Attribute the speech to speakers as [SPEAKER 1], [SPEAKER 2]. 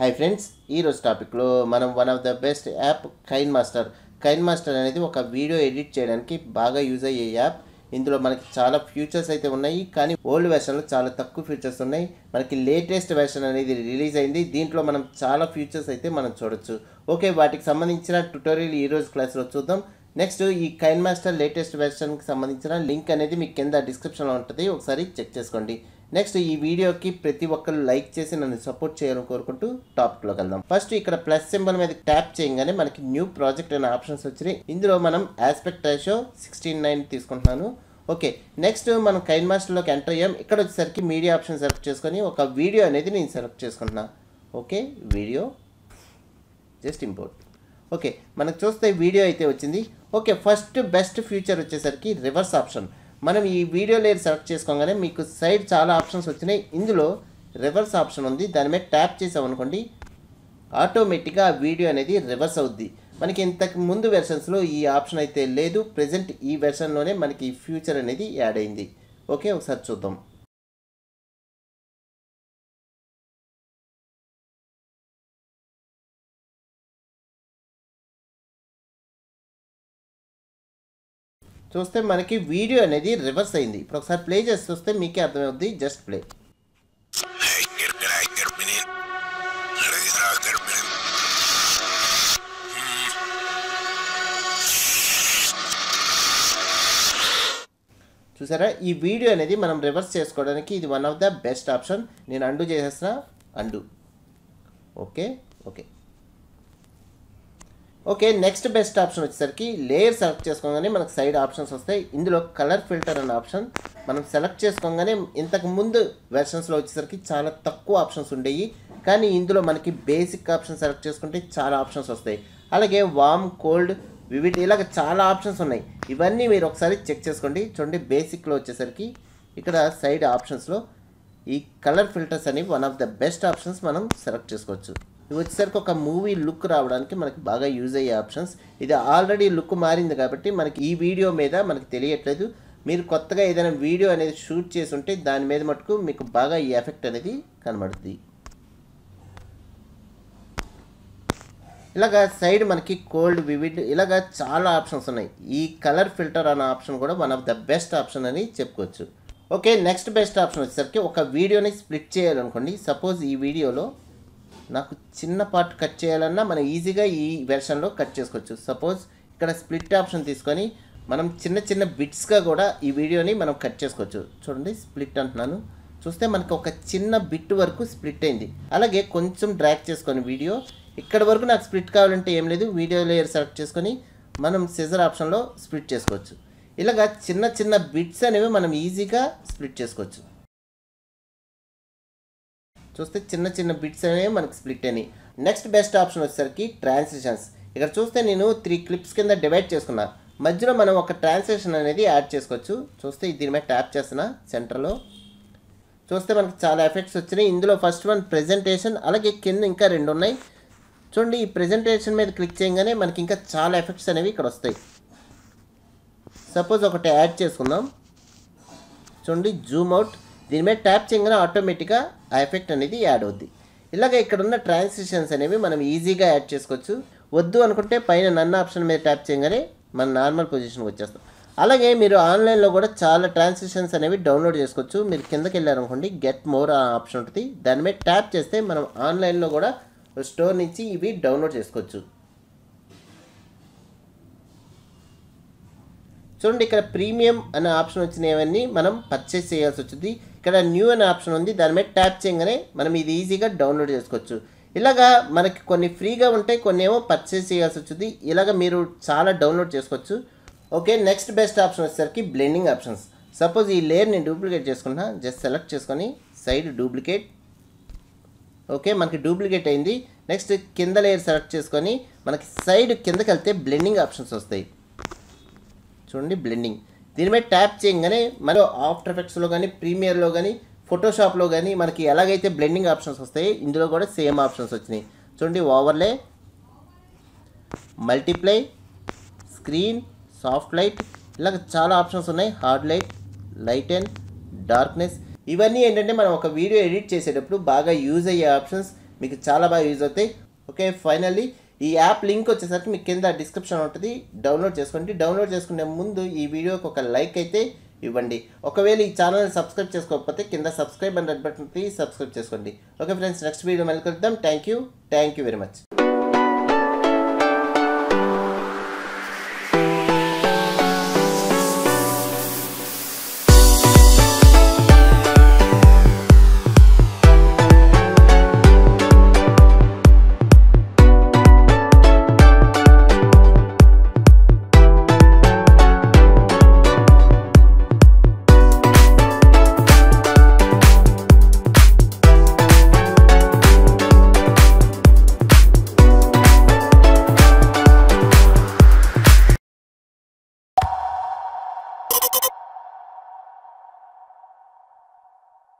[SPEAKER 1] Hi friends, ఈరోజు టాపిక్లో మనం one of the best app KineMaster అనేది ఒక వీడియో ఎడిట్ చేయడానికి బాగా యూజ్ అయ్యే యాప్. ఇందులో మనకి చాలా ఫీచర్స్ అయితే ఉన్నాయి, కానీ ఓల్డ్ వెర్షన్లో చాలా తక్కువ ఫీచర్స్ ఉన్నాయి. మనకి లేటెస్ట్ వెర్షన్ అనేది రిలీజ్ అయింది. దీంట్లో మనం చాలా ఫీచర్స్ అయితే మనం చూడొచ్చు. ఓకే, వాటికి సంబంధించిన ట్యుటోరియల్ ఈరోజు క్లాస్లో చూద్దాం. నెక్స్ట్ ఈ కైన్ మాస్టర్ లేటెస్ట్ వెర్షన్కి సంబంధించిన లింక్ అనేది మీకు కింద డిస్క్రిప్షన్లో ఉంటుంది, ఒకసారి చెక్ చేసుకోండి. నెక్స్ట్ ఈ వీడియోకి ప్రతి ఒక్కరు లైక్ చేసి నన్ను సపోర్ట్ చేయాలని కోరుకుంటూ టాపిక్లోకి వెళ్దాం. ఫస్ట్ ఇక్కడ ప్లస్ సింబల్ మీద ట్యాప్ చేయగానే మనకి న్యూ ప్రాజెక్ట్ అనే ఆప్షన్స్ వచ్చినాయి. ఇందులో మనం ఆస్పెక్ట్ రేషియో 16:9 తీసుకుంటున్నాను. ఓకే, నెక్స్ట్ మనం కైన్ మాస్టర్లోకి ఎంటర్ అయ్యాం. ఇక్కడ వచ్చేసరికి మీడియా ఆప్షన్ సెలెక్ట్ చేసుకొని ఒక వీడియో అనేది నేను సెలెక్ట్ చేసుకుంటున్నాను. Okay, video just import. Okay, మనకు చూస్తే వీడియో అయితే వచ్చింది. ఓకే, ఫస్ట్ బెస్ట్ ఫీచర్ వచ్చేసరికి రివర్స్ ఆప్షన్. మనం ఈ వీడియో లేయర్ సెలెక్ట్ చేసుకోగానే మీకు సైడ్ చాలా ఆప్షన్స్ వచ్చినాయి. ఇందులో రివర్స్ ఆప్షన్ ఉంది, దాని మీద ట్యాప్ చేసామనుకోండి ఆటోమేటిక్గా ఆ వీడియో అనేది రివర్స్ అవుద్ది. మనకి ఇంతకు ముందు వెర్షన్స్లో ఈ ఆప్షన్ అయితే లేదు, ప్రజెంట్ ఈ వెర్షన్లోనే మనకి ఈ ఫ్యూచర్ అనేది యాడ్ అయింది. ఓకే, ఒకసారి చూద్దాం. చూస్తే మనకి వీడియో అనేది రివర్స్ అయింది. ఇప్పుడు ఒకసారి ప్లే చేసి చూస్తే మీకే అర్థమవుద్ది. Just play. చూసారా, ఈ వీడియో అనేది మనం రివర్స్ చేసుకోవడానికి ఇది one of the best option. నేను అండు చేసేస్తున్నా, undo. Okay okay okay next best option వచ్చేసరికి లేయర్ సెలెక్ట్ చేసుకోగానే మనకు సైడ్ ఆప్షన్స్ వస్తాయి. ఇందులో కలర్ ఫిల్టర్ అనే ఆప్షన్ మనం సెలెక్ట్ చేసుకోగానే ఇంతకు ముందు వెర్షన్స్లో వచ్చేసరికి చాలా తక్కువ ఆప్షన్స్ ఉండేవి, కానీ ఇందులో మనకి బేసిక్ ఆప్షన్ సెలెక్ట్ చేసుకుంటే చాలా ఆప్షన్స్ వస్తాయి. అలాగే వామ్, కోల్డ్, వివిడ్ ఇలాగ చాలా ఆప్షన్స్ ఉన్నాయి. ఇవన్నీ మీరు ఒకసారి చెక్ చేసుకోండి. చూడండి, బేసిక్లో వచ్చేసరికి ఇక్కడ సైడ్ ఆప్షన్స్లో ఈ కలర్ ఫిల్టర్స్ అనేవి one of the best options మనం సెలెక్ట్ చేసుకోవచ్చు. ఇవి వచ్చేసరికి ఒక మూవీ లుక్ రావడానికి మనకి బాగా యూజ్ అయ్యే ఆప్షన్స్. ఇది ఆల్రెడీ లుక్ మారింది కాబట్టి మనకి ఈ వీడియో మీద మనకి తెలియట్లేదు. మీరు కొత్తగా ఏదైనా వీడియో అనేది షూట్ చేసి ఉంటే దాని మీద మటుకు మీకు బాగా ఈ ఎఫెక్ట్ అనేది కనబడుతుంది. ఇలాగా సైడ్ మనకి కోల్డ్, వివిడ్ ఇలాగా చాలా ఆప్షన్స్ ఉన్నాయి. ఈ కలర్ ఫిల్టర్ అనే ఆప్షన్ కూడా one of the best option అని చెప్పుకోవచ్చు. ఓకే, నెక్స్ట్ బెస్ట్ ఆప్షన్ వచ్చేసరికి ఒక వీడియోని స్ప్లిట్ చేయాలనుకోండి. సపోజ్ ఈ వీడియోలో నాకు చిన్న పార్ట్ కట్ చేయాలన్నా మనం ఈజీగా ఈ వెర్షన్లో కట్ చేసుకోవచ్చు. సపోజ్ ఇక్కడ స్ప్లిట్ ఆప్షన్ తీసుకొని మనం చిన్న చిన్న బిట్స్గా కూడా ఈ వీడియోని మనం కట్ చేసుకోవచ్చు. చూడండి, స్ప్లిట్ అంటున్నాను. చూస్తే మనకి ఒక చిన్న బిట్ వరకు స్ప్లిట్ అయింది. అలాగే కొంచెం డ్రాగ్ చేసుకొని వీడియో ఇక్కడ వరకు నాకు స్ప్లిట్ కావాలంటే ఏం లేదు, వీడియో లేయర్ సెలెక్ట్ చేసుకొని మనం సిజర్ ఆప్షన్లో స్ప్లిట్ చేసుకోవచ్చు. ఇలాగా చిన్న చిన్న బిట్స్ అనేవి మనం ఈజీగా స్ప్లిట్ చేసుకోవచ్చు. చూస్తే చిన్న చిన్న బిట్స్ అనేవి మనకి స్ప్లిట్ అయినాయి. నెక్స్ట్ బెస్ట్ ఆప్షన్ వచ్చేసరికి ట్రాన్సిషన్స్. ఇక్కడ చూస్తే నేను 3 క్లిప్స్ కింద డివైడ్ చేసుకున్నా. మధ్యలో మనం ఒక ట్రాన్సిషన్ అనేది యాడ్ చేసుకోవచ్చు. చూస్తే దీని మీద ట్యాప్ చేస్తున్నా సెంటర్లో. చూస్తే మనకి చాలా ఎఫెక్ట్స్ వచ్చినాయి. ఇందులో ఫస్ట్ వన్ ప్రెజెంటేషన్, అలాగే కింద ఇంకా 2 ఉన్నాయి. చూడండి, ఈ ప్రెజెంటేషన్ మీద క్లిక్ చేయగానే మనకి ఇంకా చాలా ఎఫెక్ట్స్ అనేవి ఇక్కడ వస్తాయి. సపోజ్ ఒకటి యాడ్ చేసుకుందాం. చూడండి, జూమ్ అవుట్. దీని మీద ట్యాప్ చేయగానే ఆటోమేటిక్గా ఆ ఎఫెక్ట్ అనేది యాడ్ అవుద్ది. ఇలాగ ఇక్కడ ఉన్న ట్రాన్సిషన్స్ అనేవి మనం ఈజీగా యాడ్ చేసుకోవచ్చు. వద్దు అనుకుంటే పైన నన్ను ఆప్షన్ మీద ట్యాప్ చేయగానే మన నార్మల్ పొజిషన్కి వచ్చేస్తాం. అలాగే మీరు ఆన్లైన్లో కూడా చాలా ట్రాన్సిషన్స్ అనేవి డౌన్లోడ్ చేసుకోవచ్చు. మీరు కిందకి వెళ్ళారనుకోండి, గెట్ మోర్ ఆప్షన్ ఉంటుంది. దాని మీద ట్యాప్ చేస్తే మనం ఆన్లైన్లో కూడా స్టోర్ నుంచి ఇవి డౌన్లోడ్ చేసుకోవచ్చు. చూడండి, ఇక్కడ ప్రీమియం అనే ఆప్షన్ వచ్చినవన్నీ మనం పర్చేస్ చేయాల్సి వచ్చింది. ఇక్కడ న్యూ అనే ఆప్షన్ ఉంది, దాని మీద ట్యాప్ చేయగానే మనం ఇది ఈజీగా డౌన్లోడ్ చేసుకోవచ్చు. ఇలాగా మనకి కొన్ని ఫ్రీగా ఉంటాయి, కొన్ని ఏమో పర్చేస్ చేయాల్సి వచ్చింది. ఇలాగ మీరు చాలా డౌన్లోడ్ చేసుకోవచ్చు. ఓకే, నెక్స్ట్ బెస్ట్ ఆప్షన్ వచ్చేసరికి బ్లెండింగ్ ఆప్షన్స్. సపోజ్ ఈ లేయర్ నేను డూప్లికేట్ చేసుకున్నా, జస్ట్ సెలెక్ట్ చేసుకొని సైడ్ డూప్లికేట్. ఓకే, మనకి డూప్లికేట్ అయింది. నెక్స్ట్ కింద లేయర్ సెలెక్ట్ చేసుకొని మనకి సైడ్ కిందకి వెళ్తే బ్లెండింగ్ ఆప్షన్స్ వస్తాయి. చూడండి, బ్లెండింగ్. దీని మీద ట్యాప్ చేయగానే మనం ఆఫ్టర్ ఎఫెక్ట్స్లో కానీ, ప్రీమియర్లో కానీ, ఫోటోషాప్లో కానీ మనకి ఎలాగైతే బ్లెండింగ్ ఆప్షన్స్ వస్తాయి, ఇందులో కూడా సేమ్ ఆప్షన్స్ వచ్చినాయి. చూడండి, ఓవర్లే, మల్టీప్లై, స్క్రీన్, సాఫ్ట్ లైట్, ఇలాగ చాలా ఆప్షన్స్ ఉన్నాయి. హార్డ్ లైట్, లైటెన్, డార్క్నెస్, ఇవన్నీ ఏంటంటే మనం ఒక వీడియో ఎడిట్ చేసేటప్పుడు బాగా యూజ్ అయ్యే ఆప్షన్స్. మీకు చాలా బాగా యూజ్ అవుతాయి. ఓకే, ఫైనల్లీ ఈ యాప్ లింక్ వచ్చేసరికి మీకు కింద డిస్క్రిప్షన్ ఉంటుంది, డౌన్లోడ్ చేసుకోండి. డౌన్లోడ్ చేసుకునే ముందు ఈ వీడియోకి ఒక లైక్ అయితే ఇవ్వండి. ఒకవేళ ఈ ఛానల్ని సబ్స్క్రైబ్ చేసుకోకపోతే కింద సబ్స్క్రైబ్ అని రెడ్ బటన్ ప్లీజ్ సబ్స్క్రైబ్ చేసుకోండి. ఓకే ఫ్రెండ్స్, నెక్స్ట్ వీడియో మళ్ళీ కలుద్దాం. Thank you very much.